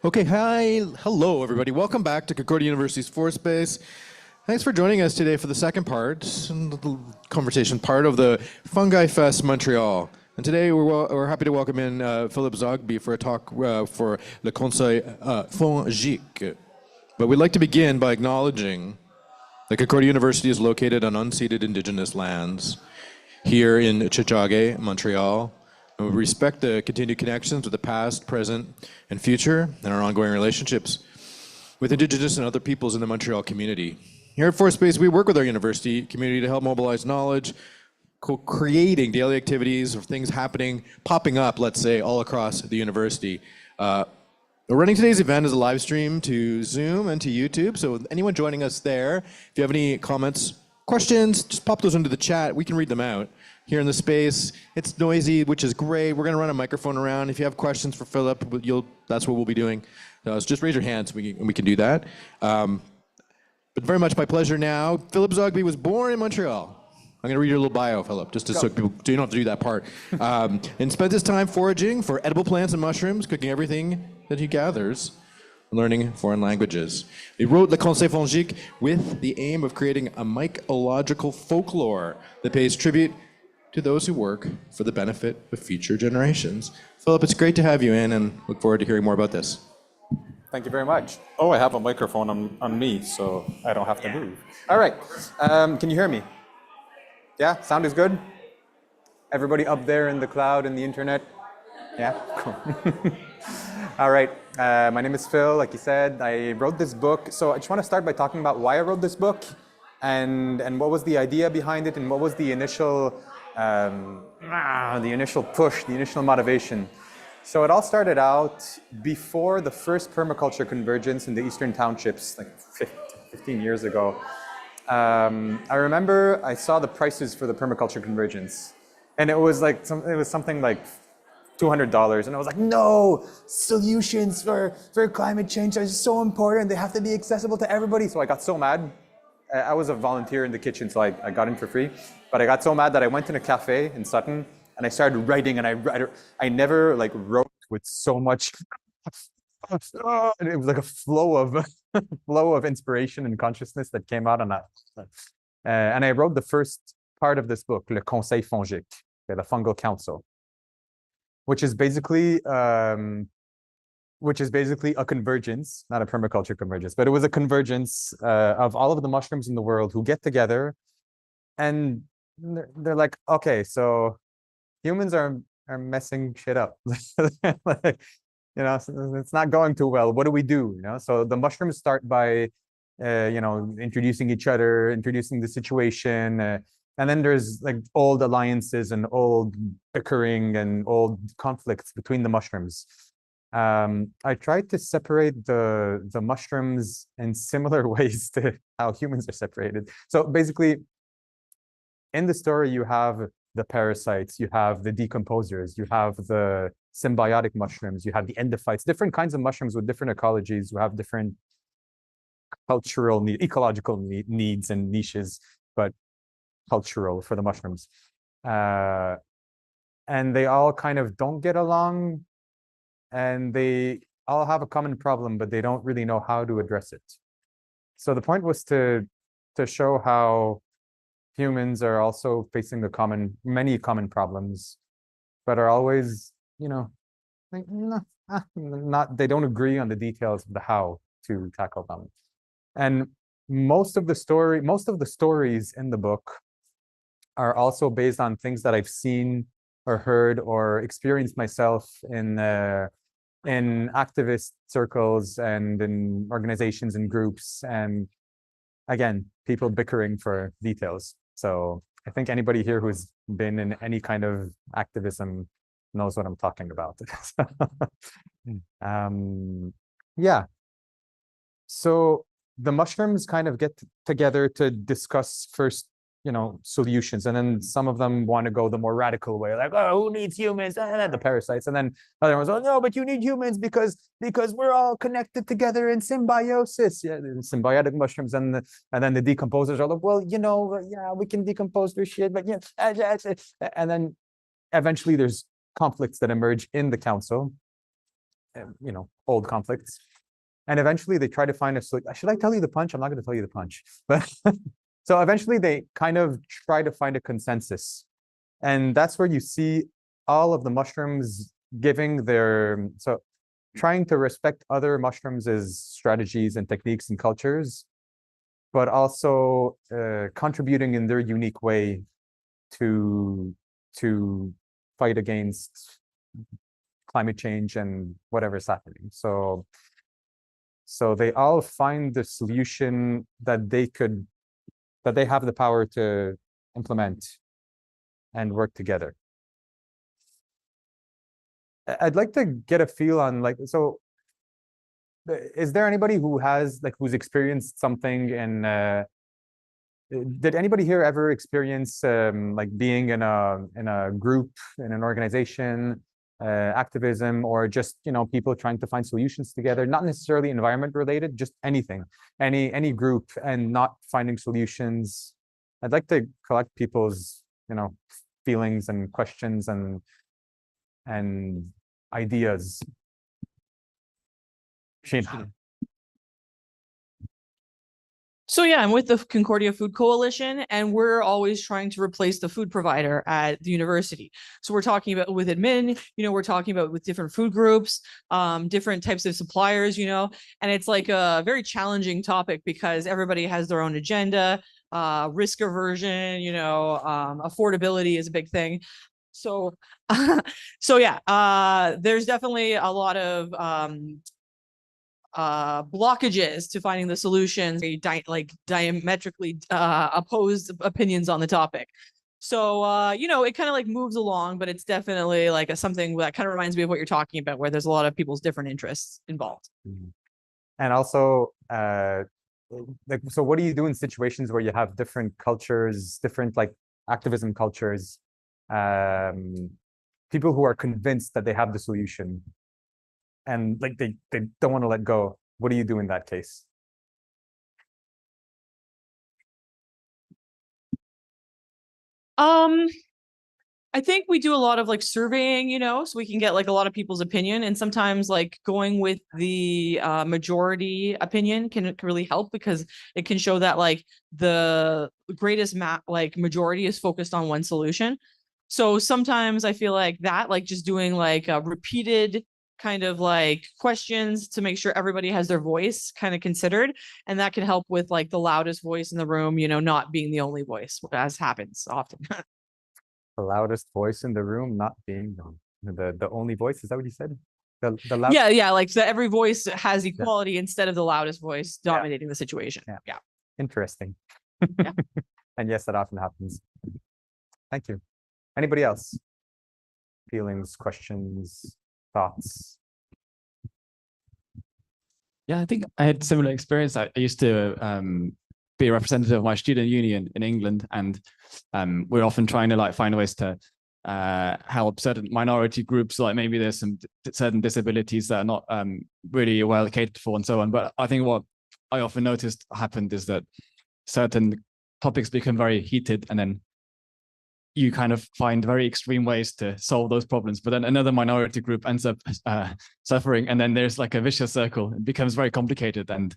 Okay, hi, hello everybody. Welcome back to Concordia University's Force Space. Thanks for joining us today for the second part, the conversation part of the Fungi Fest Montreal. And today we're happy to welcome in Philip Zoghbi for a talk for the Conseil Fongique. But we'd like to begin by acknowledging that Concordia University is located on unceded Indigenous lands here in Tiohtià:ke, Montreal. And we respect the continued connections with the past, present, and future, and our ongoing relationships with Indigenous and other peoples in the Montreal community. Here at Force Space, we work with our university community to help mobilize knowledge, creating daily activities of things happening, popping up, let's say, all across the university. We're running today's event as a live stream to Zoom and to YouTube, so anyone joining us there, if you have any comments, questions, just pop those into the chat. We can read them out here in the space. It's noisy, which is great. We're going to run a microphone around. If you have questions for Philip, that's what we'll be doing. So just raise your hands, and we can do that. But very much my pleasure now. Philip Zoghbi was born in Montreal. I'm going to read your little bio, Philip, just so people, so you don't have to do that part. And spent his time foraging for edible plants and mushrooms, cooking everything that he gathers, learning foreign languages. He wrote the Conseil Fongique with the aim of creating a mycological folklore that pays tribute to those who work for the benefit of future generations. Philip, it's great to have you in and look forward to hearing more about this. Thank you very much. Oh, I have a microphone on me, so I don't have to move. All right, can you hear me? Yeah, sound is good? Everybody up there in the cloud and the internet? Yeah, cool. All right, my name is Phil, like you said. I wrote this book. So I just want to start by talking about why I wrote this book and what was the idea behind it and what was the initial push, the initial motivation. So it all started out before the first permaculture convergence in the Eastern Townships, like 15 years ago. I remember I saw the prices for the permaculture convergence, and it was something like $200, and I was like, no, solutions for climate change are so important. They have to be accessible to everybody. So I got so mad. I was a volunteer in the kitchen, so I got in for free. But I got so mad that I went in a cafe in Sutton and I started writing, and I never wrote with so much. And it was like a flow of inspiration and consciousness that came out on that. And I wrote the first part of this book, Le Conseil Fongique, the Fungal Council, which is basically a convergence, not a permaculture convergence, but it was a convergence of all of the mushrooms in the world who get together, and they're like, okay, so humans are messing shit up. It's not going too well. What do we do? So the mushrooms start by, introducing each other, introducing the situation, and then there's old alliances and old bickering and old conflicts between the mushrooms. I tried to separate the mushrooms in similar ways to how humans are separated. So basically, in the story, you have the parasites, you have the decomposers, you have the symbiotic mushrooms, you have the endophytes, different kinds of mushrooms with different ecologies, who have different ecological needs and niches, but cultural for the mushrooms. And they all kind of don't get along, and they all have a common problem, but they don't really know how to address it. So the point was to show how humans are also facing many common problems, but are always, they don't agree on the details of the how to tackle them. And most of the stories in the book are also based on things that I've seen or heard or experienced myself in activist circles and in organizations and groups, and again, people bickering for details. So I think anybody here who's been in any kind of activism knows what I'm talking about. Yeah. So the mushrooms kind of get together to discuss first, solutions, and then some of them want to go the more radical way, like, oh, who needs humans? The parasites. And then other ones, oh no, but you need humans because we're all connected together in symbiosis. Yeah, the symbiotic mushrooms, and then the decomposers are like, well, yeah, we can decompose their shit, but yeah, and then eventually there's conflicts that emerge in the council. old conflicts. And eventually they try to find a solution. Should I tell you the punch? I'm not going to tell you the punch. But so eventually they kind of try to find a consensus. And that's where you see all of the mushrooms giving so trying to respect other mushrooms' strategies and techniques and cultures, but also contributing in their unique way to fight against climate change and whatever's happening. So they all find the solution that they have the power to implement and work together. I'd like to get a feel on is there anybody who's experienced something and did anybody here ever experience being in a group, in an organization, activism, or just people trying to find solutions together, not necessarily environment related, just anything, any group, and not finding solutions? I'd like to collect people's feelings and questions and ideas. Sheena. So yeah, I'm with the Concordia Food Coalition, and we're always trying to replace the food provider at the university. So we're talking about with admin, we're talking about with different food groups, different types of suppliers, and it's like a very challenging topic because everybody has their own agenda, risk aversion, affordability is a big thing. So, there's definitely a lot of blockages to finding the solutions, diametrically opposed opinions on the topic. So it kind of moves along, but it's definitely something that kind of reminds me of what you're talking about, where there's a lot of people's different interests involved. And also so what do you do in situations where you have different cultures, different activism cultures, people who are convinced that they have the solution and they don't want to let go? What do you do in that case? I think we do a lot of surveying, so we can get a lot of people's opinion, and sometimes going with the majority opinion can really help because it can show that the greatest majority is focused on one solution. So sometimes I feel that just doing a repeated kind of questions to make sure everybody has their voice kind of considered, and that can help with the loudest voice in the room, not being the only voice, as happens often. The loudest voice in the room not being the only voice, is that what you said? The loud... yeah, so every voice has equality instead of the loudest voice dominating the situation. Yeah. Interesting. Yeah. And yes, that often happens. Thank you. Anybody else? Feelings, questions, thoughts? Yeah, I think I had similar experience. I used to be a representative of my student union in England, and we're often trying to find ways to help certain minority groups, maybe there's some certain disabilities that are not really well catered for and so on. But I think what I often noticed happened is that certain topics become very heated, and then you kind of find very extreme ways to solve those problems, but then another minority group ends up suffering, and then there's a vicious circle. It becomes very complicated, and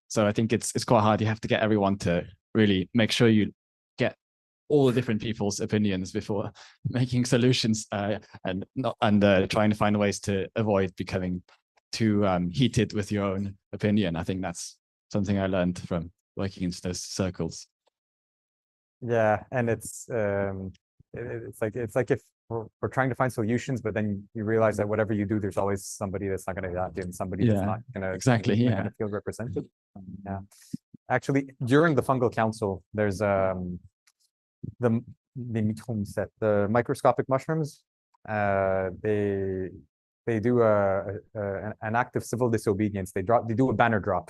so I think it's quite hard. You have to get everyone to really make sure you get all the different people's opinions before making solutions, and trying to find ways to avoid becoming too heated with your own opinion. I think that's something I learned from working in those circles. Yeah, and it's like if we're trying to find solutions, but then you realize that whatever you do, there's always somebody that's not going to adapt and somebody that's not going to exactly feel represented. Yeah, actually, during the fungal council, there's the microscopic mushrooms. They do an act of civil disobedience. They do a banner drop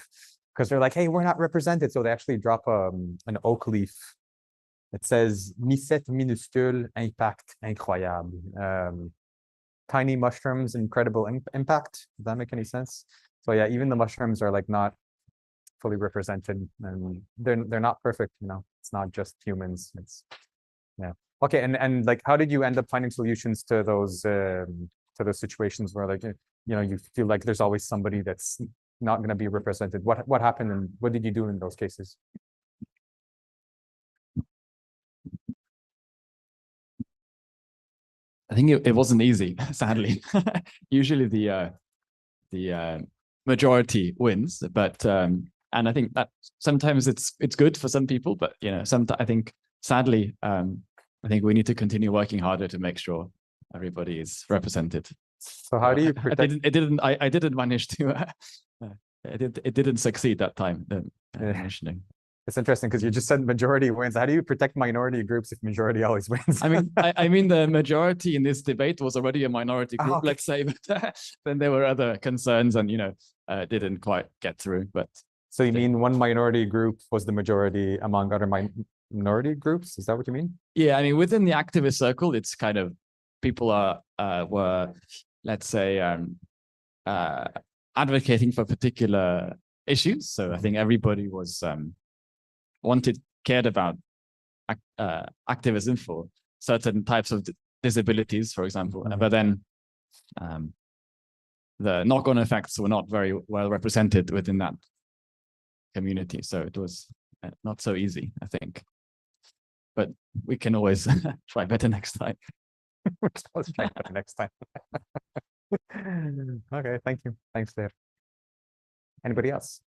because they're like, hey, we're not represented. So they actually drop an oak leaf. It says mycète minuscule, impact incroyable. Tiny mushrooms, incredible impact. Does that make any sense? So yeah, even the mushrooms are not fully represented, and they're not perfect. It's not just humans. It's yeah. Okay, and how did you end up finding solutions to those to those situations where like, you feel like there's always somebody that's not going to be represented? What happened and what did you do in those cases? I think it wasn't easy, sadly. Usually the majority wins, but and I think that sometimes it's good for some people, but I think sadly, I think we need to continue working harder to make sure everybody is represented. So how do you protect? I didn't manage to. It didn't succeed that time. Mentioning. It's interesting because you just said majority wins. How do you protect minority groups if majority always wins? I mean, the majority in this debate was already a minority group, okay. let's say, but then there were other concerns and, didn't quite get through. But so you mean one minority group was the majority among other minority groups? Is that what you mean? Yeah, I mean, within the activist circle, it's kind of people were, let's say, advocating for particular issues. So I think everybody was cared about activism for certain types of disabilities, for example. But then the knock-on effects were not very well represented within that community. So it was not so easy, I think. But we can always try better next time. Let's try better next time. Okay, thank you. Thanks, Dave. Anybody else?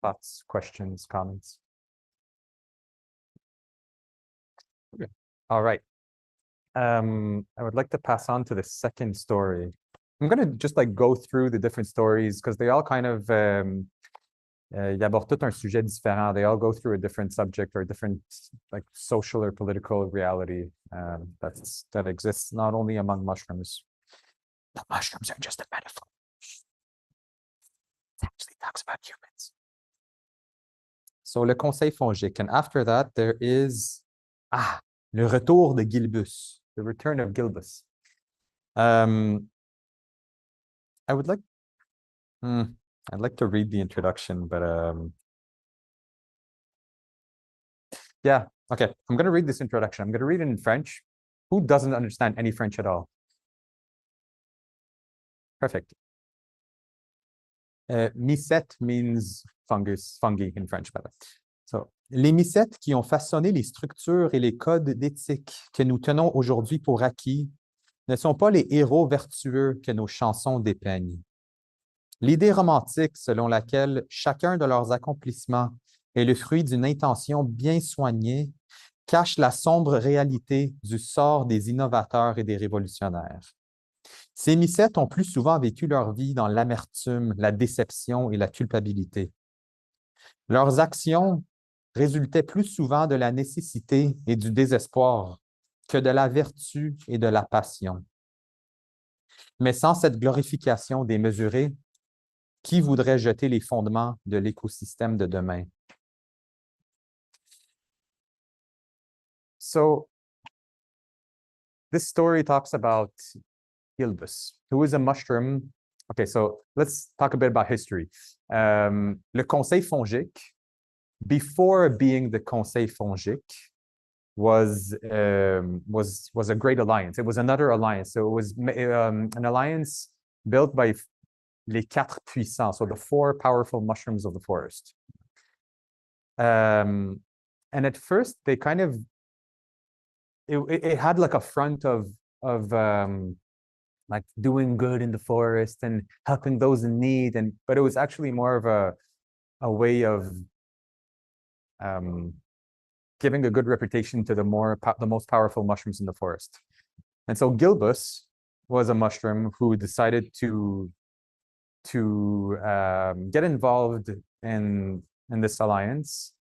Thoughts, questions, comments? Okay. All right. I would like to pass on to the second story. I'm going to just go through the different stories because they all kind of ils abordent tout un sujet différent. They all go through a different subject or a different social or political reality that exists not only among mushrooms. The mushrooms are just a metaphor. It actually talks about humans. So le Conseil Fongique, and after that there is le retour de Gilbus, the return of Gilbus. I'd like to read the introduction, but yeah, okay. I'm going to read this introduction. I'm going to read it in French. Who doesn't understand any French at all? Perfect. Mycète means fungus, fungi in French. So, les mycètes qui ont façonné les structures et les codes d'éthique que nous tenons aujourd'hui pour acquis ne sont pas les héros vertueux que nos chansons dépeignent. L'idée romantique selon laquelle chacun de leurs accomplissements est le fruit d'une intention bien soignée cache la sombre réalité du sort des innovateurs et des révolutionnaires. Ces mycètes ont plus souvent vécu leur vie dans l'amertume, la déception et la culpabilité. Leurs actions résultaient plus souvent de la nécessité et du désespoir que de la vertu et de la passion. Mais sans cette glorification démesurée, qui voudrait jeter les fondements de l'écosystème de demain? So, this story talks about Gilbus, who is a mushroom. Okay, so let's talk a bit about history. Le Conseil Fongique, before being the Conseil Fongique, was a great alliance. It was another alliance. So it was an alliance built by les quatre puissants, so the four powerful mushrooms of the forest. And at first, they kind of it had a front of doing good in the forest and helping those in need, but it was actually more of a way of giving a good reputation to the most powerful mushrooms in the forest. And so Gilbus was a mushroom who decided to get involved in this alliance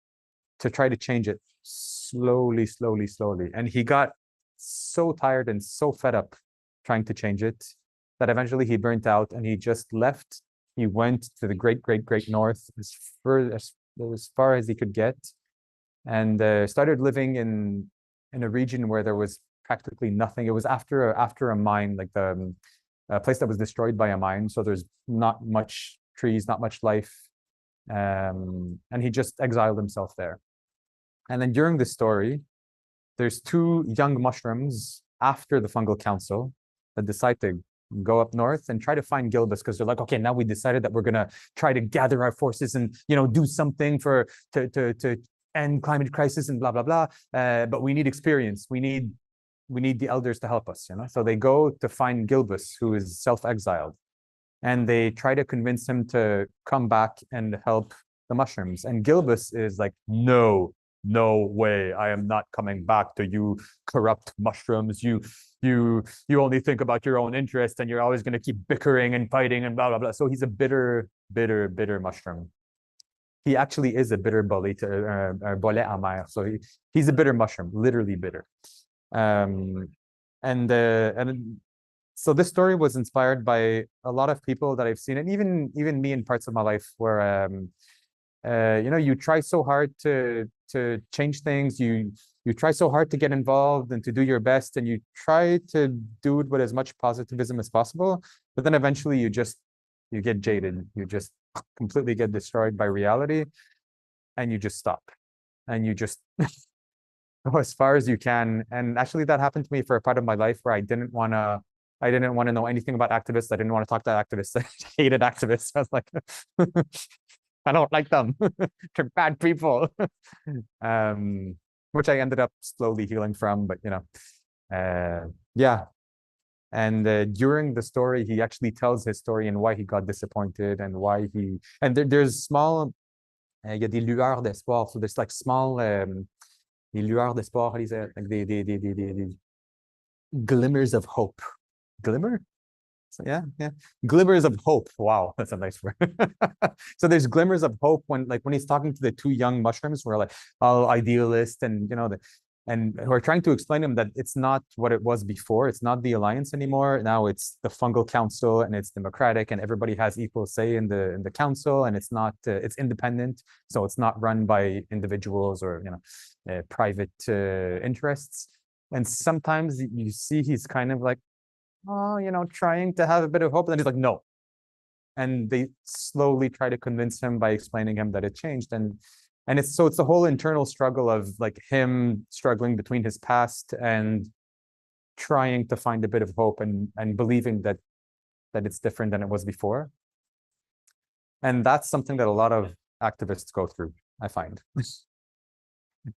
to try to change it slowly. And he got so tired and so fed up trying to change it that eventually he burnt out and he just left. He went to the great north as far as he could get and started living in a region where there was practically nothing. It was after a mine, a place that was destroyed by a mine, so there's not much trees, not much life, and he just exiled himself there. And then during this story, there's two young mushrooms after the fungal council that decide to go up north and try to find gilbus, because they're like, okay, now we decided that we're gonna try to gather our forces and do something to end climate crisis and blah blah blah. But we need experience. We need the elders to help us. So they go to find Gilbus, who is self-exiled, and they try to convince him to come back and help the mushrooms. And Gilbus is like, no way, I am not coming back to you corrupt mushrooms. You only think about your own interest, and you're always going to keep bickering and fighting and blah blah blah. So he's a bitter mushroom. He actually is a bitter bolet amer. So he's a bitter mushroom, literally bitter. And so this story was inspired by a lot of people that I've seen, and even me in parts of my life where you try so hard to change things, you try so hard to get involved and to do your best, and you try to do it with as much positivism as possible, but then eventually you get jaded, you just completely get destroyed by reality, and you just stop, and you just go as far as you can. And actually that happened to me for a part of my life where I didn't want to know anything about activists. I didn't want to talk to activists. I hated activists. I was like, I don't like them. They're bad people. Which I ended up slowly healing from, but yeah. And during the story, he actually tells his story and why he got disappointed and why there's small, il y a des lueurs d'espoir. So there's like small, des lueurs d'espoir, how do you say it? Like des glimmers of hope. Glimmer? So yeah. Glimmers of hope. Wow, that's a nice word. So there's glimmers of hope when he's talking to the two young mushrooms who are like all idealist and and who are trying to explain to him that it's not what it was before. It's not the alliance anymore. Now it's the fungal council, and it's democratic, and everybody has equal say in the council, and it's not it's independent, so it's not run by individuals or private interests. And sometimes you see he's kind of like, trying to have a bit of hope, and then he's like, no. And they slowly try to convince him by explaining him that it changed. And it's the whole internal struggle of like him struggling between his past and trying to find a bit of hope and believing that it's different than it was before. And that's something that a lot of activists go through, I find.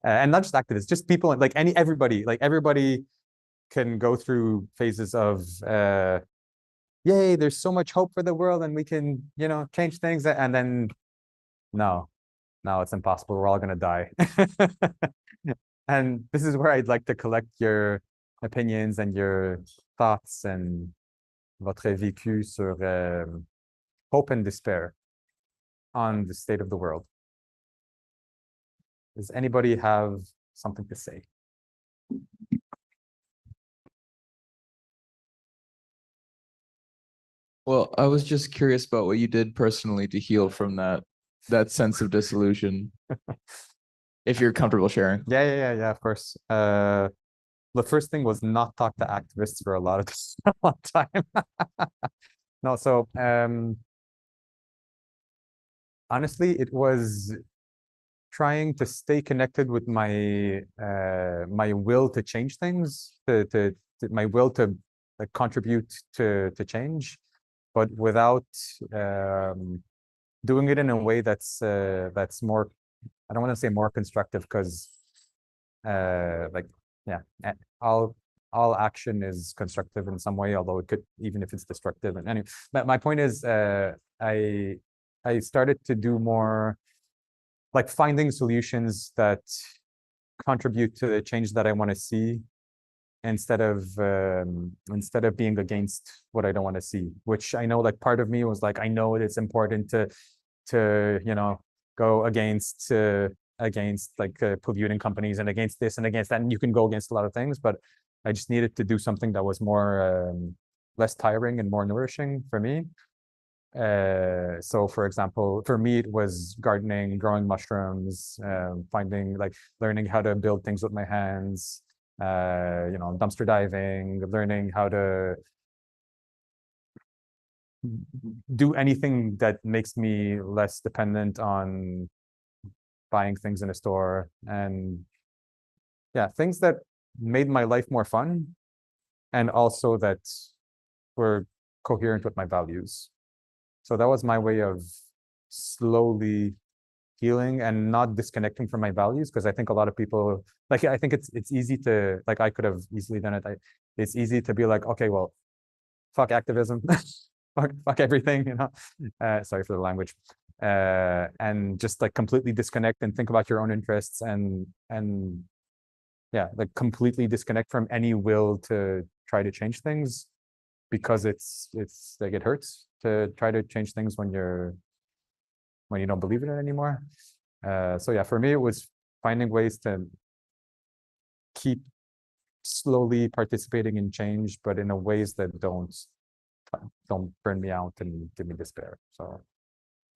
And not just activists, just people, everybody can go through phases of yay, there's so much hope for the world and we can change things, and then no, it's impossible, we're all going to die. And this is where I'd like to collect your opinions and your thoughts and votre vécu sur hope and despair on the state of the world. Does anybody have something to say? Well, I was just curious about what you did personally to heal from that sense of disillusion. If you're comfortable sharing. Yeah, of course. The first thing was not talk to activists for a long time. No, so honestly, it was trying to stay connected with my my will to change things, to my will to contribute to change, but without doing it in a way that's more, I don't want to say more constructive, because all action is constructive in some way, although it could, even if it's destructive. And anyway, my point is, I started to do more like finding solutions that contribute to the change that I want to see, instead of being against what I don't want to see, which I know, like, part of me was like, I know it's important to go against polluting companies and against this and against that, and you can go against a lot of things, but I just needed to do something that was more less tiring and more nourishing for me. So for example, for me it was gardening, growing mushrooms, learning how to build things with my hands, dumpster diving, learning how to do anything that makes me less dependent on buying things in a store, and yeah, things that made my life more fun, and also that were coherent with my values. So that was my way of slowly healing and not disconnecting from my values, because I think a lot of people, like, I think it's easy to, like, I could have easily done it. It's easy to be like, okay, well, fuck activism, fuck everything, you know. Sorry for the language. And just like completely disconnect and think about your own interests, and yeah, like completely disconnect from any will to try to change things, because it's like it hurts to try to change things when you don't believe in it anymore. So yeah, for me, it was finding ways to keep slowly participating in change, but in a ways that don't burn me out and give me despair. So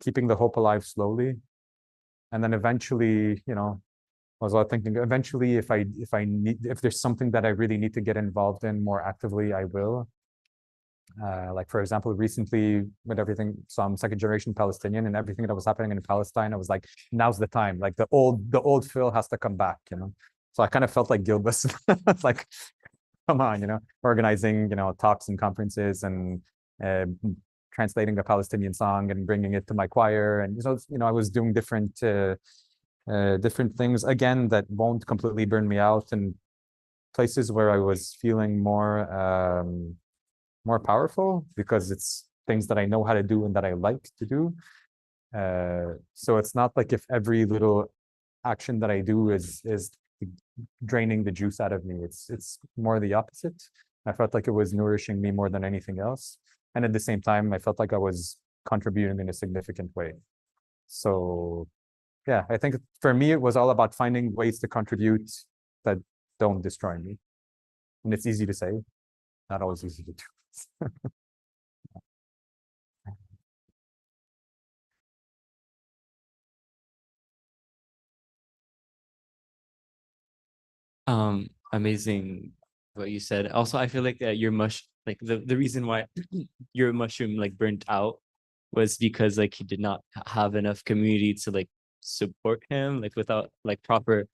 keeping the hope alive slowly, and then eventually, you know, I was thinking eventually if there's something that I really need to get involved in more actively, I will. Like, for example, recently with everything, so I'm second generation Palestinian, and everything that was happening in Palestine, I was like, now's the time. Like the old Phil has to come back, you know. So I kind of felt like Gilbus. It's like, come on, you know, organizing, you know, talks and conferences, and translating a Palestinian song and bringing it to my choir, and you know, I was doing different things again that won't completely burn me out, and places where I was feeling more powerful, because it's things that I know how to do and that I like to do. So it's not like if every little action that I do is draining the juice out of me. It's more the opposite. I felt like it was nourishing me more than anything else. And at the same time, I felt like I was contributing in a significant way. So yeah, I think for me, it was all about finding ways to contribute that don't destroy me. And it's easy to say, not always easy to do. Amazing what you said. Also, I feel like the reason why your mushroom like burnt out was because like he did not have enough community to like support him, like without proper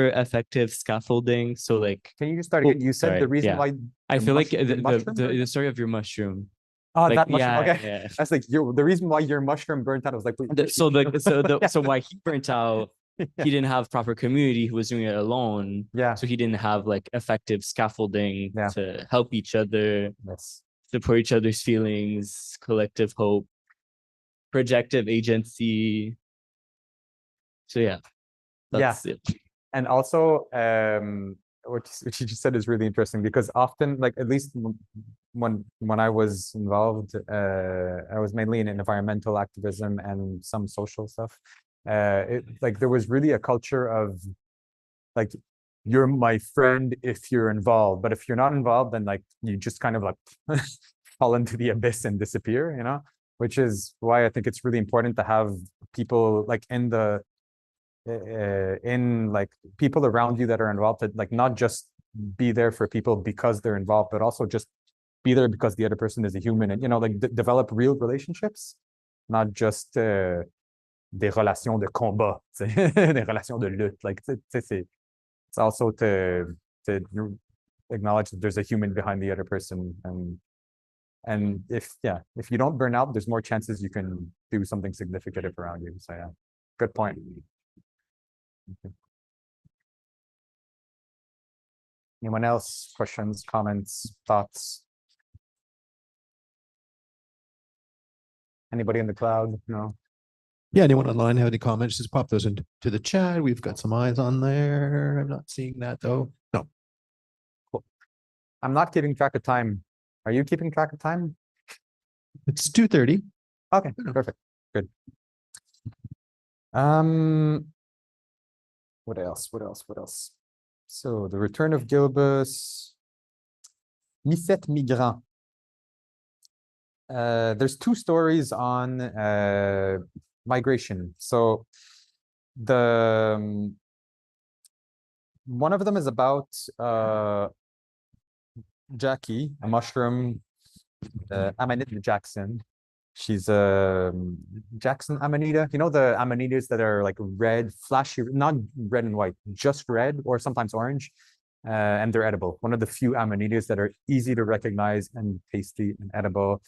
effective scaffolding. So like, can you just start again? You said sorry, the reason yeah. why I feel like mushroom the story of your mushroom. Oh, like, that mushroom. yeah, Okay. yeah. That's like the reason why your mushroom burnt out. I was like, So why he burnt out, he didn't have proper community who was doing it alone. Yeah. So he didn't have like effective scaffolding to help each other, Yes. support each other's feelings, collective hope, projective agency. So yeah, that's it. And also, what you just said is really interesting, because often, like, at least when I was involved, I was mainly in environmental activism and some social stuff. Like there was really a culture of like, you're my friend if you're involved, but if you're not involved, then like you just kind of like fall into the abyss and disappear, you know. Which is why I think it's really important to have people like in like people around you that are involved, to like not just be there for people because they're involved, but also just be there because the other person is a human, and you know, like develop real relationships, not just des relations de combat, des relations de lutte. Like it's also to acknowledge that there's a human behind the other person, and if you don't burn out, there's more chances you can do something significant around you. So yeah, good point. Okay. Anyone else? Questions, comments, thoughts? Anybody in the crowd? No. Yeah, anyone online have any comments? Just pop those into the chat. We've got some eyes on there. I'm not seeing that though. No. Cool. I'm not keeping track of time. Are you keeping track of time? It's 2:30. Okay, perfect. Good. What else? So the return of Gilbus. Misette Migrant. There's two stories on migration. So the one of them is about Jackie, a mushroom, Amanita Jackson. She's Jackson Amanita. You know the Amanitas that are like red, flashy, not red and white, just red or sometimes orange. and they're edible. One of the few amanitas that are easy to recognize and tasty and edible.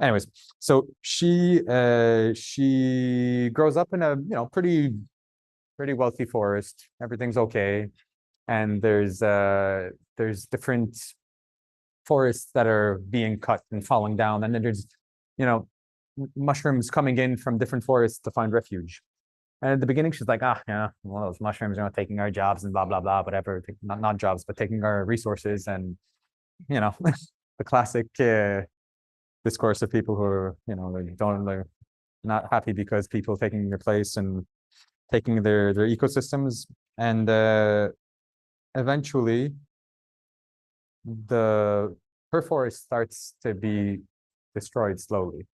Anyways, so she grows up in a pretty wealthy forest. Everything's okay, and there's different forests that are being cut and falling down, and then there's mushrooms coming in from different forests to find refuge. And at the beginning, she's like, well, those mushrooms are taking our jobs and blah, blah, blah, whatever. Not jobs, but taking our resources. And, the classic discourse of people who are, they're not happy because people taking their place and taking their ecosystems. And eventually, her forest starts to be destroyed slowly.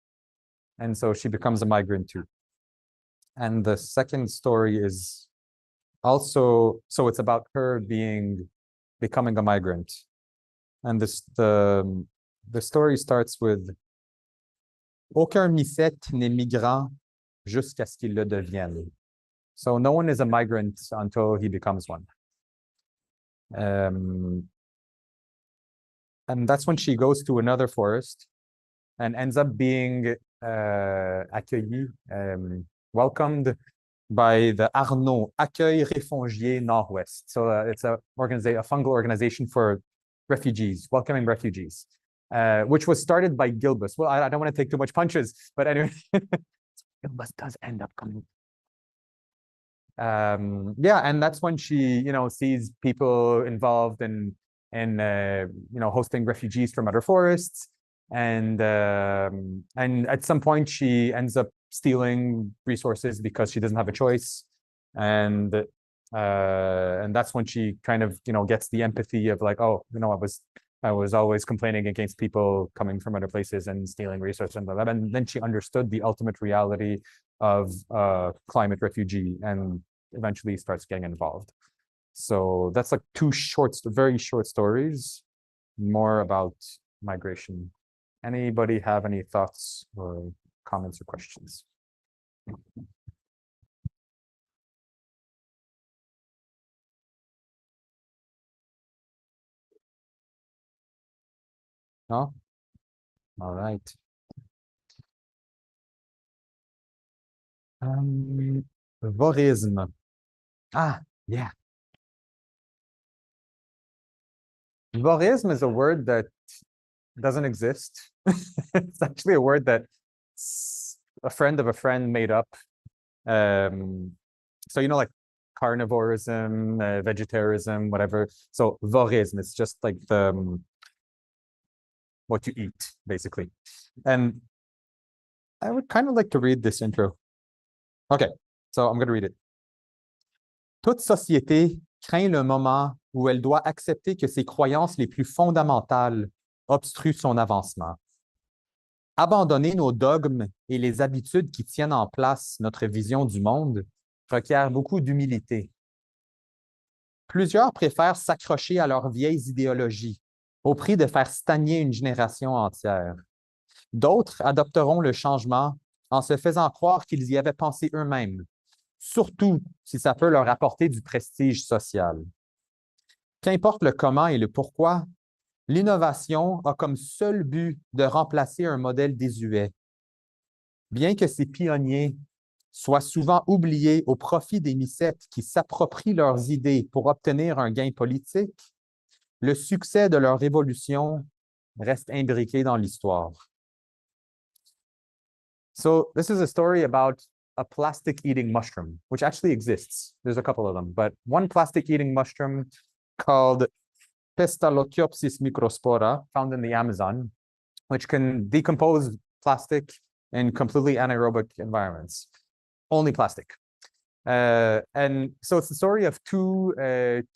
And so she becomes a migrant too. And the second story is also, so it's about her becoming a migrant. And the story starts with aucun mycète n'est migrant jusqu'à ce qu'il le devienne. So no one is a migrant until he becomes one. And that's when she goes to another forest and ends up being accueillie, welcomed by the Arnaud Accueil Réfugié Nord-Ouest. So it's a fungal organization for refugees, welcoming refugees, which was started by Gilbus. Well, I don't want to take too much punches, but anyway, Gilbus does end up coming. And that's when she, sees people involved in hosting refugees from other forests. And at some point she ends up stealing resources because she doesn't have a choice, and that's when she kind of gets the empathy of like, oh, I was always complaining against people coming from other places and stealing resources and blah, blah, blah. And then she understood the ultimate reality of climate refugee and eventually starts getting involved. So that's like two very short stories, more about migration. Anybody have any thoughts or comments or questions? No? All right. Vorisme. Yeah. Vorisme is a word that doesn't exist. It's actually a word that a friend of a friend made up. So like carnivorism, vegetarianism, whatever. So vorisme, it's just like the what you eat, basically. And I would kind of like to read this intro. Okay, so I'm going to read it. Toute société craint le moment où elle doit accepter que ses croyances les plus fondamentales obstruent son avancement. Abandonner nos dogmes et les habitudes qui tiennent en place notre vision du monde requiert beaucoup d'humilité. Plusieurs préfèrent s'accrocher à leurs vieilles idéologies au prix de faire stagner une génération entière. D'autres adopteront le changement en se faisant croire qu'ils y avaient pensé eux-mêmes, surtout si ça peut leur apporter du prestige social. Qu'importe le comment et le pourquoi, l'innovation a comme seul but de remplacer un modèle désuet. Bien que ces pionniers soient souvent oubliés au profit des mycètes qui s'approprient leurs idées pour obtenir un gain politique, le succès de leur révolution reste imbriqué dans l'histoire. So this is a story about a plastic-eating mushroom, which actually exists. There's a couple of them, but one plastic-eating mushroom called Pestalotiopsis microspora, found in the Amazon, which can decompose plastic in completely anaerobic environments. Only plastic. And so it's the story of two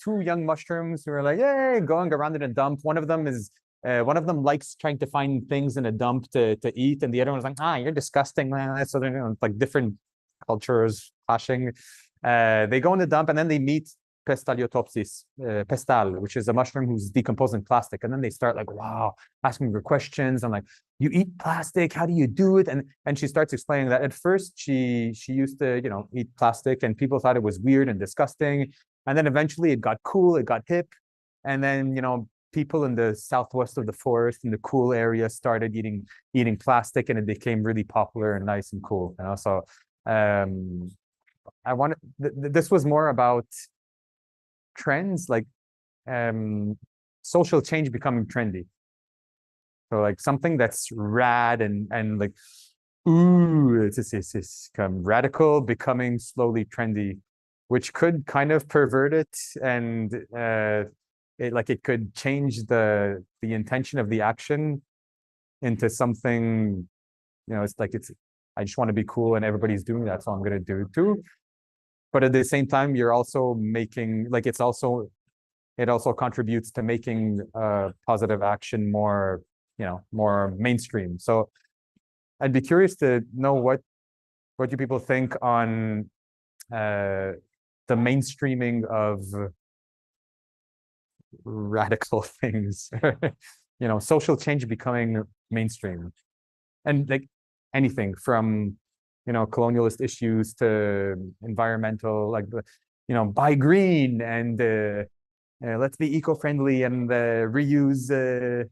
young mushrooms who are like, yay, going around in a dump. One of them likes trying to find things in a dump to eat, and the other one's like, you're disgusting, man. So they're like different cultures clashing. They go in the dump and then they meet Pestalotiopsis, pestal, which is a mushroom who's decomposing plastic. And then they start like, wow, asking her questions. I'm like, you eat plastic? How do you do it? And she starts explaining that at first she used to, eat plastic and people thought it was weird and disgusting. And then eventually it got cool, it got hip. And then, people in the southwest of the forest in the cool area started eating plastic, and it became really popular and nice and cool. So I wanted this was more about trends, like social change becoming trendy. So like something that's rad and like, ooh, it's radical becoming slowly trendy, which could kind of pervert it, and it could change the intention of the action into something, it's like I just want to be cool and everybody's doing that, so I'm gonna do it too. But at the same time, you're also making like it also contributes to making positive action more more mainstream. So I'd be curious to know what you people think on the mainstreaming of radical things. Social change becoming mainstream, and like anything from colonialist issues to environmental, like buy green and let's be eco-friendly and reuse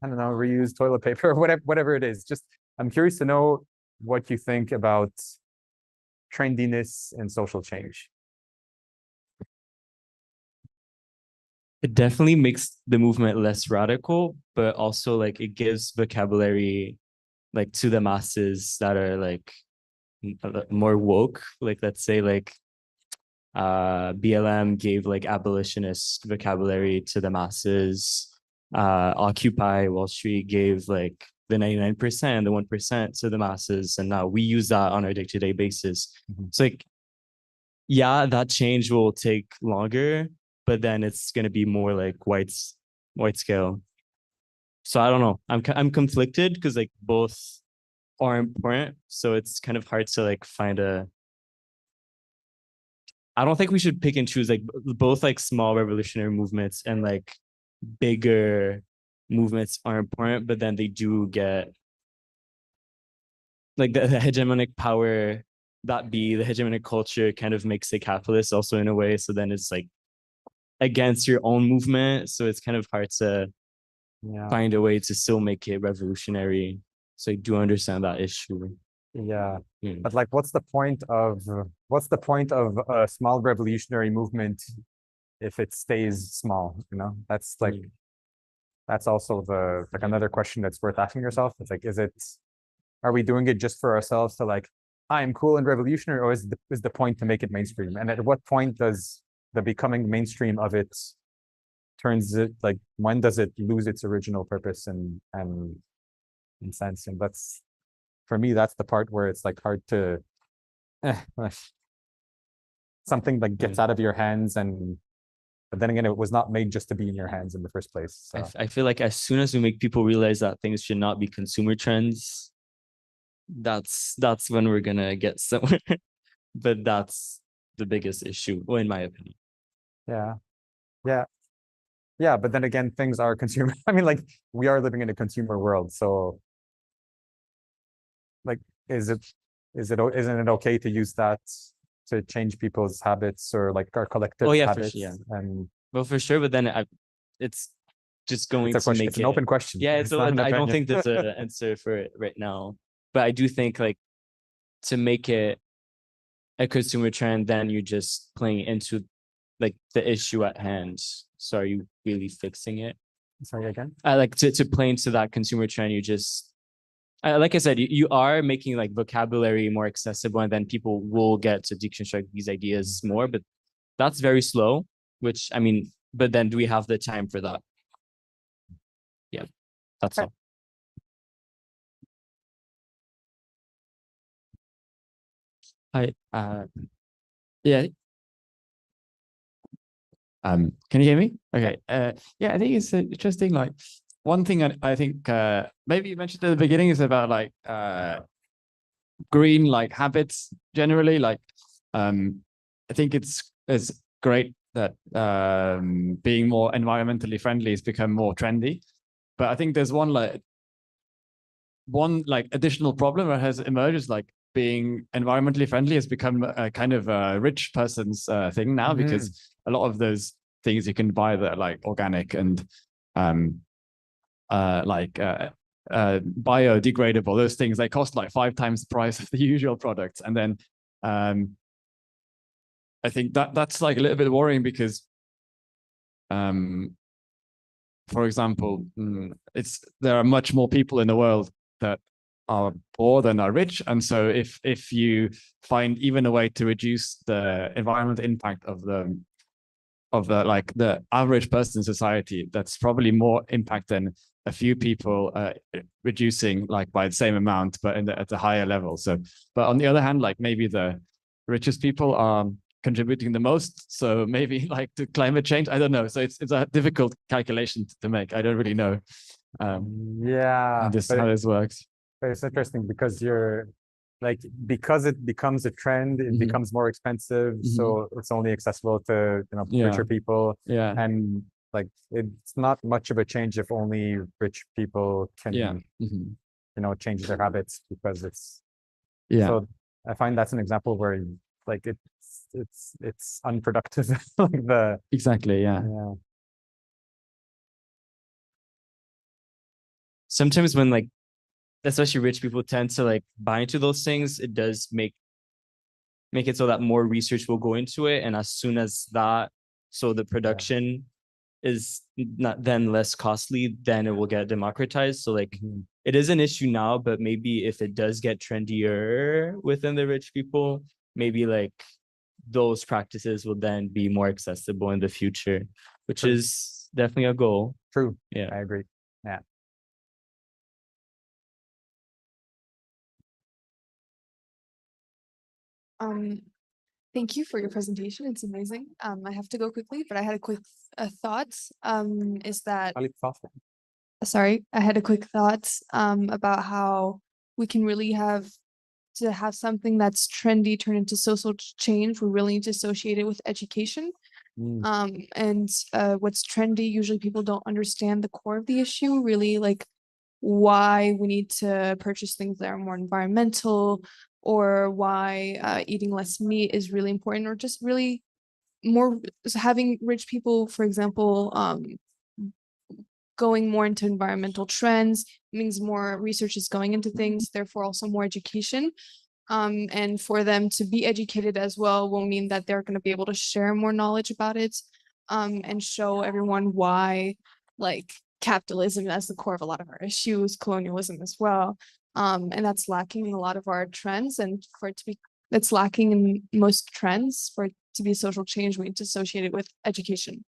reuse toilet paper or whatever it is. Just I'm curious to know what you think about trendiness and social change. It definitely makes the movement less radical, but also like it gives vocabulary like to the masses that are like more woke. Like let's say like BLM gave like abolitionist vocabulary to the masses. Occupy Wall Street gave like the 99%, the 1% to the masses, and now we use that on our day-to-day basis. It's like, yeah, that change will take longer, but then it's gonna be more like wide scale. So I don't know. I'm conflicted because like both are important. So it's kind of hard to like find a. I don't think we should pick and choose, like both like small revolutionary movements and like bigger movements are important, but then they do get like the hegemonic power, the hegemonic culture kind of makes it capitalist also in a way. So then it's like against your own movement. So it's kind of hard to find a way to still make it revolutionary. So I do understand that issue. Yeah. But like, what's the point of a small revolutionary movement if it stays small? That's like, that's also like another question that's worth asking yourself. It's like, are we doing it just for ourselves to like, I'm cool and revolutionary, or is the point to make it mainstream? And at what point does the becoming mainstream of it turns it, like, when does it lose its original purpose and sense? And that's, for me, that's the part where it's like hard to something like gets out of your hands, but then again, it was not made just to be in your hands in the first place. So. I feel like as soon as we make people realize that things should not be consumer trends, that's when we're gonna get somewhere. But that's the biggest issue, in my opinion. Yeah, but then again, things are consumer. I mean, like, we are living in a consumer world, so like, isn't it okay to use that to change people's habits or like our collective habits? Well, for sure, but then it's just going to make it's an open question. Yeah, I don't think there's an answer for it right now, but I do think like to make it a consumer trend, then you're just playing into like the issue at hand. So are you really fixing it? Sorry, again? Like to play into that consumer trend, you just like I said, you are making like vocabulary more accessible, and then people will get to deconstruct these ideas more, but that's very slow, which I mean, but then do we have the time for that? Yeah, that's all. Yeah. Can you hear me? Okay. Yeah, I think it's interesting. Like one thing I think maybe you mentioned at the beginning is about like green like habits generally. Like I think it's great that being more environmentally friendly has become more trendy. But I think there's one additional problem that has emerged is like being environmentally friendly has become a kind of a rich person's thing now, because a lot of those things you can buy that are like organic and biodegradable. Those things, they cost like 5 times the price of the usual products. And then I think that's like a little bit worrying because for example, there are much more people in the world that are poor than are rich, and so if you find even a way to reduce the environmental impact of the like the average person in society, that's probably more impact than a few people reducing like by the same amount, but at a higher level. So, but on the other hand, like maybe the richest people are contributing the most, so maybe like to climate change, I don't know. So it's a difficult calculation to make. I don't really know how this works. But it's interesting because because it becomes a trend, it becomes more expensive, so it's only accessible to richer people. Yeah. And like it's not much of a change if only rich people can change their habits, because it's so I find that's an example where like it's unproductive. Like exactly. Yeah. Sometimes when like especially rich people tend to like buy into those things, it does make it so that more research will go into it, and as soon as that, so the production is not then less costly, then it will get democratized. So like it is an issue now, but maybe if it does get trendier within the rich people, maybe like those practices will then be more accessible in the future, which is definitely a goal. True. Yeah, I agree. Yeah. Thank you for your presentation. It's amazing. I have to go quickly, but I had a quick thought. Is that sorry, I had a quick thought about how we can really have something that's trendy turn into social change. We really need to associate it with education. And what's trendy, usually people don't understand the core of the issue, really, like why we need to purchase things that are more environmental, or why eating less meat is really important, or just really more having rich people, for example, going more into environmental trends means more research is going into things, therefore also more education. And for them to be educated as well will mean that they're going to be able to share more knowledge about it, and show everyone why, like, capitalism as the core of a lot of our issues, colonialism as well. And that's lacking in a lot of our trends, and for it to be, that's lacking in most trends. For it to be social change, we need to associate it with education.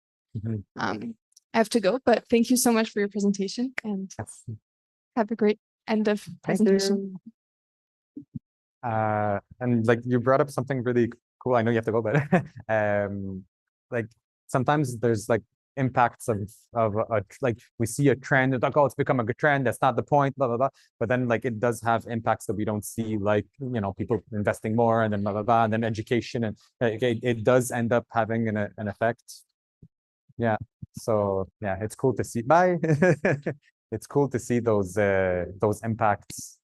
I have to go, but thank you so much for your presentation, and have a great end of presentation. And like you brought up something really cool. I know you have to go, but like sometimes there's like impacts of like we see a trend, it's like, oh, it's become a good trend, that's not the point, blah blah blah. But then like it does have impacts that we don't see, like people investing more, and then blah blah blah, and then education, and it does end up having an effect. Yeah. So yeah, it's cool to see. Bye. It's cool to see those impacts.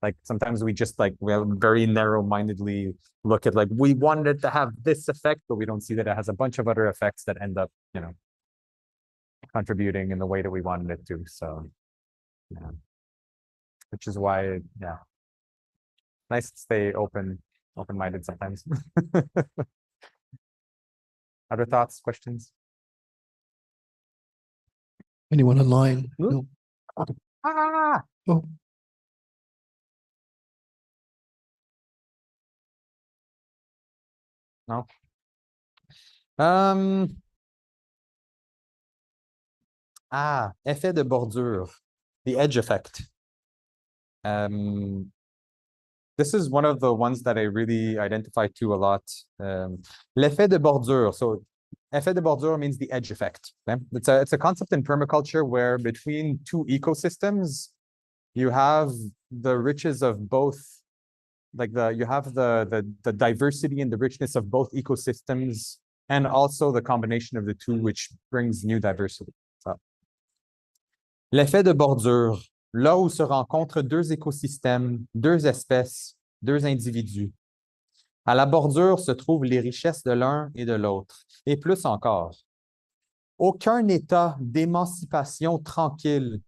Like sometimes we just like very narrow-mindedly look at like we wanted it to have this effect, but we don't see that it has a bunch of other effects that end up contributing in the way that we wanted it to. So yeah, which is why nice to stay open-minded sometimes. Other thoughts, questions? Anyone online? No. Ah! Oh. No. Effet de bordure, the edge effect. This is one of the ones that I really identify to a lot. L'effet de bordure. So effet de bordure means the edge effect. Okay? It's a concept in permaculture where between two ecosystems, you have the riches of both, like you have the diversity and the richness of both ecosystems, and also the combination of the two, which brings new diversity. So, l'effet de bordure, là où se rencontrent deux écosystèmes, deux espèces, deux individus. À la bordure se trouvent les richesses de l'un et de l'autre, et plus encore. Aucun état d'émancipation tranquille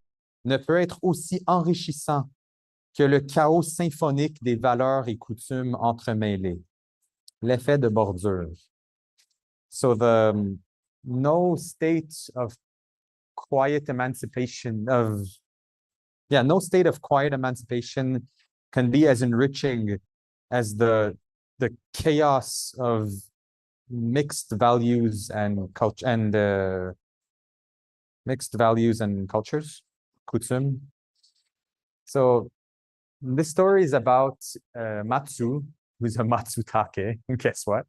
ne peut être aussi enrichissant que le chaos symphonique des valeurs et coutumes entremêlées. L'effet de bordure. So no state of quiet emancipation no state of quiet emancipation can be as enriching as the chaos of mixed values and culture and mixed values and cultures, coutume. So this story is about Matsu, who's a Matsutake. Guess what?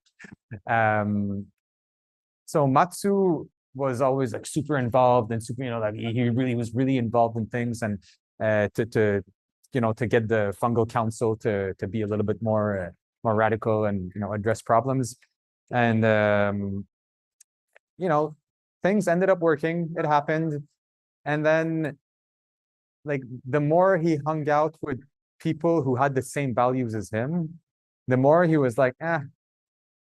So Matsu was always like super involved and super, like he really was really involved in things, and to get the fungal council to be a little bit more radical and address problems, and things ended up working. It happened, and then like the more he hung out with people who had the same values as him, the more he was like,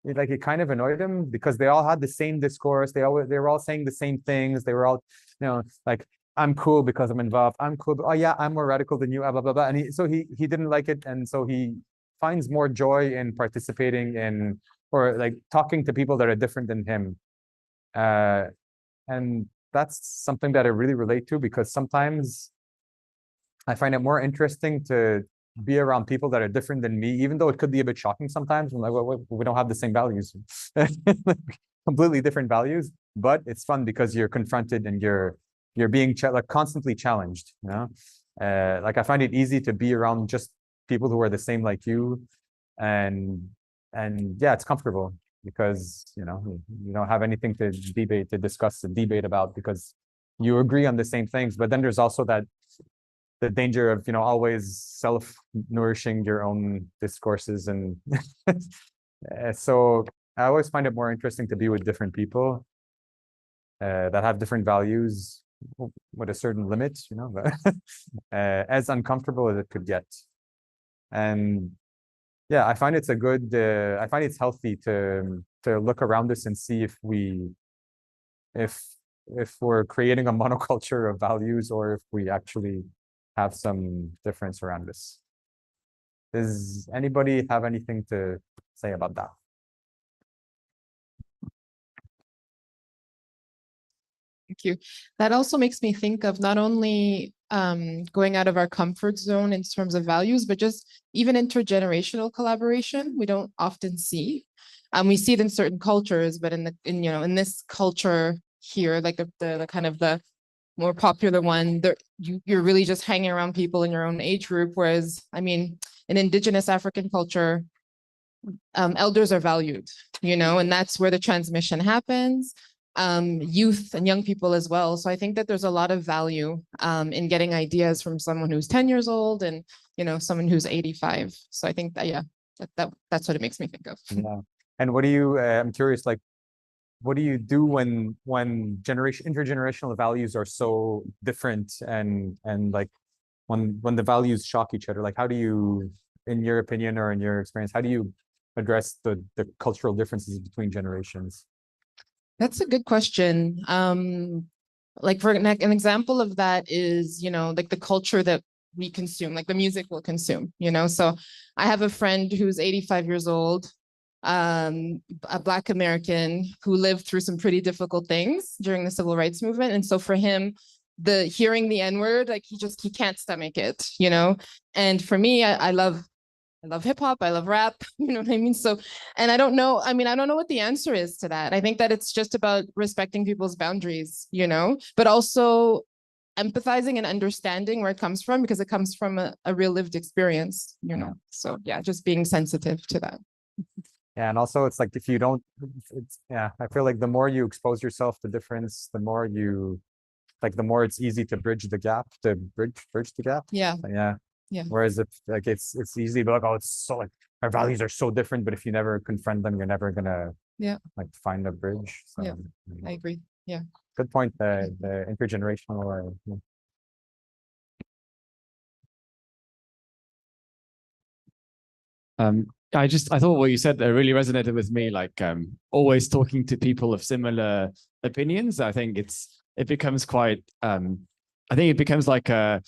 it kind of annoyed him because they all had the same discourse. They were all saying the same things. They were all, like, I'm cool because I'm involved. I'm cool. Oh yeah, I'm more radical than you. Blah blah blah. And he didn't like it, and so he finds more joy in participating in or like talking to people that are different than him. And that's something that I really relate to, because sometimes I find it more interesting to be around people that are different than me, even though it could be a bit shocking sometimes. I'm like, well, we don't have the same values, completely different values, but it's fun because you're confronted and you're being like constantly challenged. Like I find it easy to be around just people who are the same like you, and yeah, it's comfortable because you don't have anything to discuss and debate about because you agree on the same things. But then there's also the danger of always self-nourishing your own discourses, and so I always find it more interesting to be with different people that have different values with a certain limit, but as uncomfortable as it could get. And yeah, I find it's I find it's healthy to look around us and see if we're creating a monoculture of values or if we actually have some difference around us. Does anybody have anything to say about that? Thank you. That also makes me think of not only going out of our comfort zone in terms of values, but just even intergenerational collaboration we don't often see. We see it in certain cultures, but in this culture here, like the kind of the more popular one, you're really just hanging around people in your own age group. Whereas, I mean, in Indigenous African culture, elders are valued, and that's where the transmission happens. Youth and young people as well. So I think that there's a lot of value in getting ideas from someone who's 10 years old and someone who's 85. So I think that that's what it makes me think of. Yeah. And what do you? I'm curious. Like, what do you do when intergenerational values are so different and like when the values shock each other? Like, how do you, in your opinion or in your experience, how do you address the cultural differences between generations? That's a good question. Like for an example of that is, like the culture that we consume, like the music we'll consume, So I have a friend who's 85 years old, a Black American who lived through some pretty difficult things during the civil rights movement. And so for him, hearing the N-word, like he can't stomach it, And for me, I love hip hop. I love rap. You know what I mean? So, and I don't know what the answer is to that. I think that it's just about respecting people's boundaries, but also empathizing and understanding where it comes from, because it comes from a real lived experience, So yeah, just being sensitive to that. Yeah, and also it's like if you don't, I feel like the more you expose yourself to difference, the more it's easy to bridge the gap, Yeah. Yeah. Yeah. Whereas if like it's easy to be like, oh, it's so like our values are so different, but if you never confront them, you're never gonna like find a bridge. So yeah, I agree. Yeah. Good point. The intergenerational. I thought what you said there really resonated with me. Like always talking to people of similar opinions. I think it becomes quite. I think it becomes like a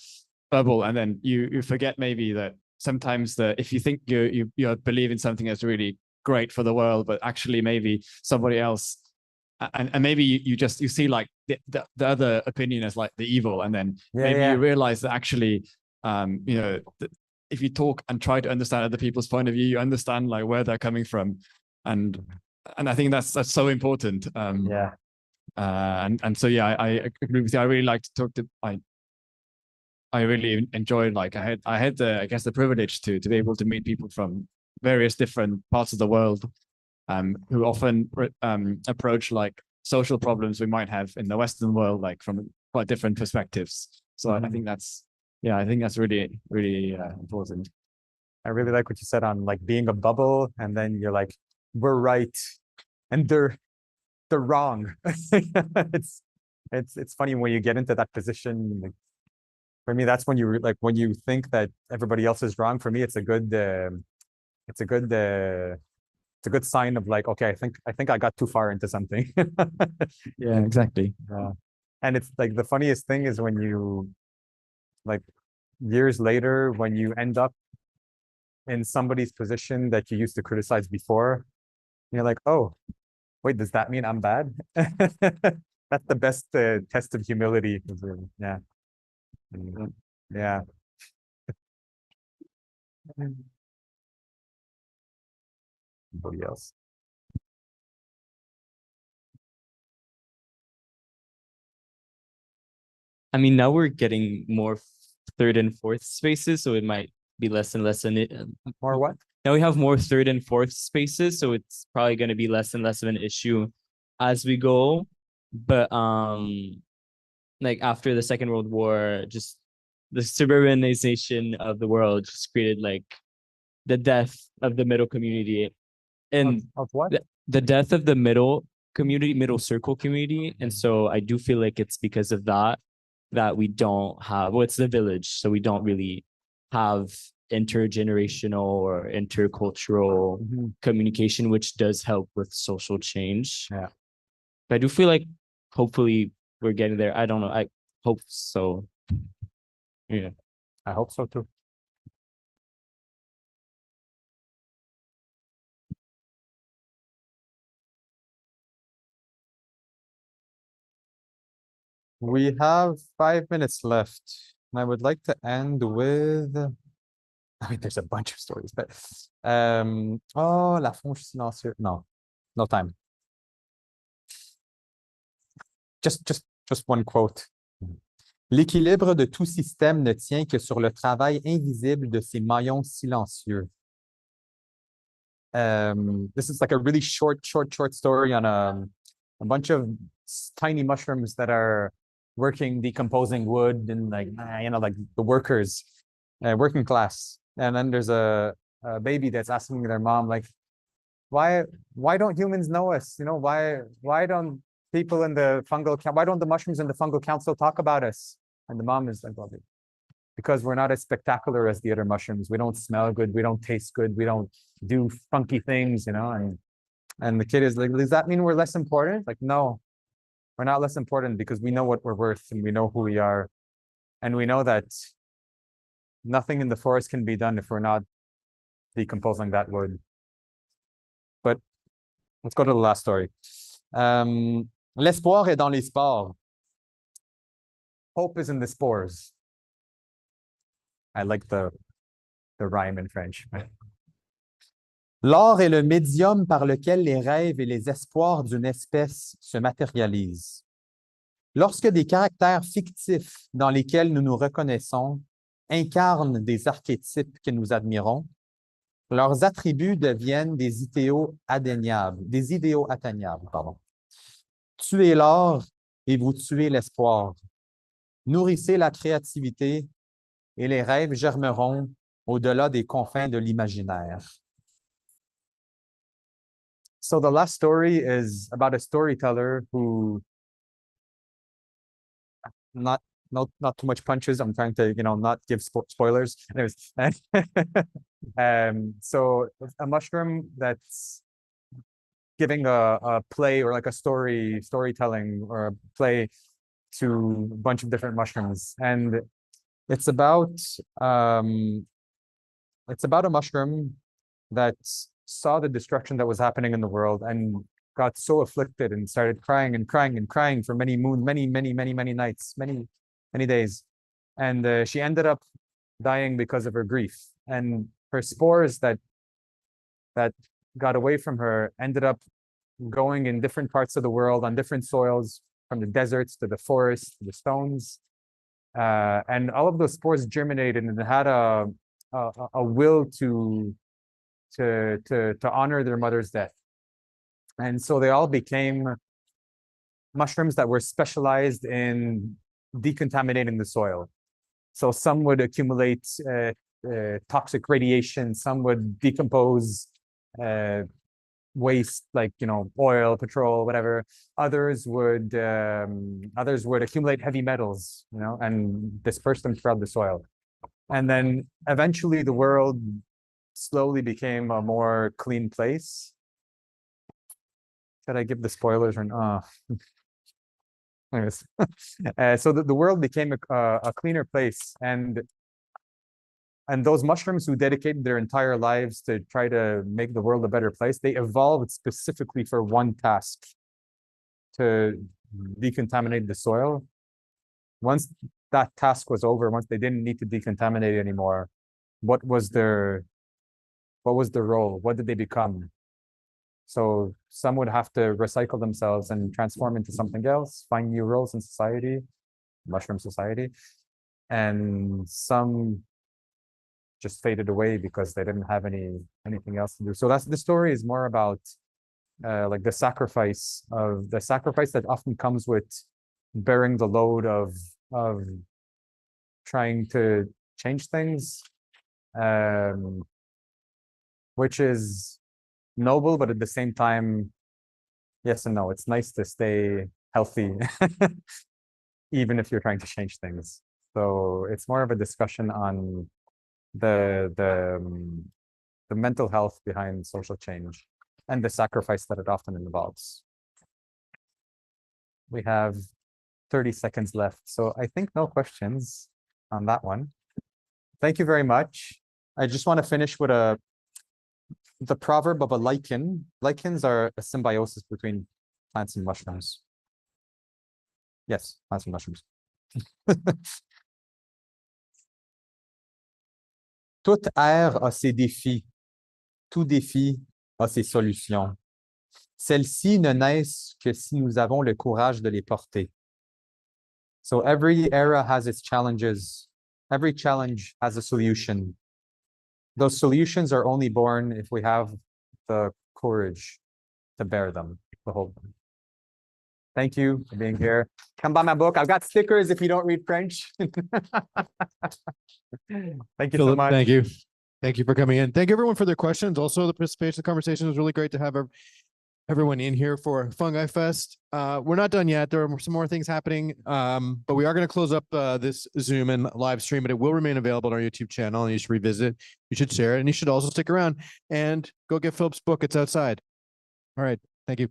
bubble, and then you forget maybe that sometimes if you think you believe in something that's really great for the world, but actually maybe somebody else, and maybe you see like the other opinion as like the evil, and then maybe you realize that actually if you talk and try to understand other people's point of view, you understand like where they're coming from, and I think that's so important. And so yeah, I agree with you. I really like to talk to I really enjoyed like I had the I guess the privilege to be able to meet people from various different parts of the world, who often approach like social problems we might have in the Western world like from quite different perspectives. So I think that's really important. I really like what you said on like being a bubble, and then you're like, we're right, and they're wrong. It's funny when you get into that position. Like, for me, that's when you like when you think that everybody else is wrong. For me, it's a good sign of like, okay, I think I got too far into something. Yeah, exactly. And it's like the funniest thing is when you like years later when you end up in somebody's position that you used to criticize before, you're like, oh, wait, does that mean I'm bad? That's the best test of humility. Yeah. Yeah. Anybody else? I mean, now we're getting more third and fourth spaces, so it might be less and less in it. More what? Now we have more third and fourth spaces, so it's probably going to be less and less of an issue as we go. But like after the Second World War, just the suburbanization of the world just created like the death of the middle community, and Of what? the death of the middle community, middle circle community. And so I do feel like it's because of that we don't have, well, it's the village, so we don't really have intergenerational or intercultural communication, which does help with social change. Yeah. But I do feel like hopefully we're getting there. I don't know. I hope so. Yeah. I hope so too. We have 5 minutes left, and I would like to end with. I mean, there's a bunch of stories, but la Fonge silencieuse. No, no time. Just one quote. L'équilibre de tout système ne tient que sur le travail invisible de ses maillons silencieux. This is like a really short story on a bunch of tiny mushrooms that are working, decomposing wood, and like like the workers, working class. And then there's a baby that's asking their mom like, why don't humans know us? Why don't people in the why don't the mushrooms in the fungal council talk about us? And the mom is like, well, because we're not as spectacular as the other mushrooms. We don't smell good. We don't taste good. We don't do funky things, and the kid is like, does that mean we're less important? Like, no, we're not less important because we know what we're worth and we know who we are. And we know that nothing in the forest can be done if we're not decomposing that wood. But let's go to the last story. L'espoir est dans les spores. Hope is in the spores. I like the rhyme in French. L'art est le médium par lequel les rêves et les espoirs d'une espèce se matérialisent. Lorsque des caractères fictifs dans lesquels nous nous reconnaissons incarnent des archétypes que nous admirons, leurs attributs deviennent des idéaux atteignables. Tuez l'art et vous tuez l'espoir. Nourrissez la créativité et les rêves germeront au-delà des confins de l'imaginaire. So the last story is about a storyteller who, not too much punches. I'm trying to, not give spoilers. Anyways, So a mushroom that's giving a play or like a storytelling or a play to a bunch of different mushrooms. And it's about a mushroom that saw the destruction that was happening in the world and got so afflicted and started crying and crying and crying for many nights, many days. And she ended up dying because of her grief. And her spores that got away from her ended up going in different parts of the world on different soils, from the deserts to the forests to the stones. And all of those spores germinated and had a will to honor their mother's death. And so they all became mushrooms that were specialized in decontaminating the soil. So some would accumulate toxic radiation, some would decompose waste like oil, petrol, whatever. Others would accumulate heavy metals, and disperse them throughout the soil. And then eventually the world slowly became a more clean place. Should I give the spoilers or no? Anyways, so the world became a cleaner place, and those mushrooms who dedicated their entire lives to try to make the world a better place, they evolved specifically for one task: to decontaminate the soil. Once that task was over, once they didn't need to decontaminate anymore, what was their role? What did they become? So some would have to recycle themselves and transform into something else, find new roles in society, mushroom society, and some just faded away because they didn't have anything else to do. So the story is more about like the sacrifice that often comes with bearing the load of trying to change things, which is noble, but at the same time, yes and no. It's nice to stay healthy, even if you're trying to change things. So it's more of a discussion on the mental health behind social change and the sacrifice that it often involves. We have 30 seconds left, so I think no questions on that one. Thank you very much. I just want to finish with the proverb of a lichen. Lichens are a symbiosis between plants and mushrooms. Yes, plants and mushrooms. Toute ère a ses défis. Tout défi a ses solutions. Celles-ci ne naissent que si nous avons le courage de les porter. So every era has its challenges. Every challenge has a solution. Those solutions are only born if we have the courage to bear them, to hold them. Thank you for being here. Come buy my book. I've got stickers if you don't read French. Thank you so much. Thank you. Thank you for coming in. Thank you everyone for their questions. Also, the participation, the conversation was really great to have everyone in here for Fungi Fest. We're not done yet. There are some more things happening, but we are going to close up this Zoom and live stream, but it will remain available on our YouTube channel, and you should revisit. You should share it, and you should also stick around and go get Philip's book. It's outside. All right. Thank you.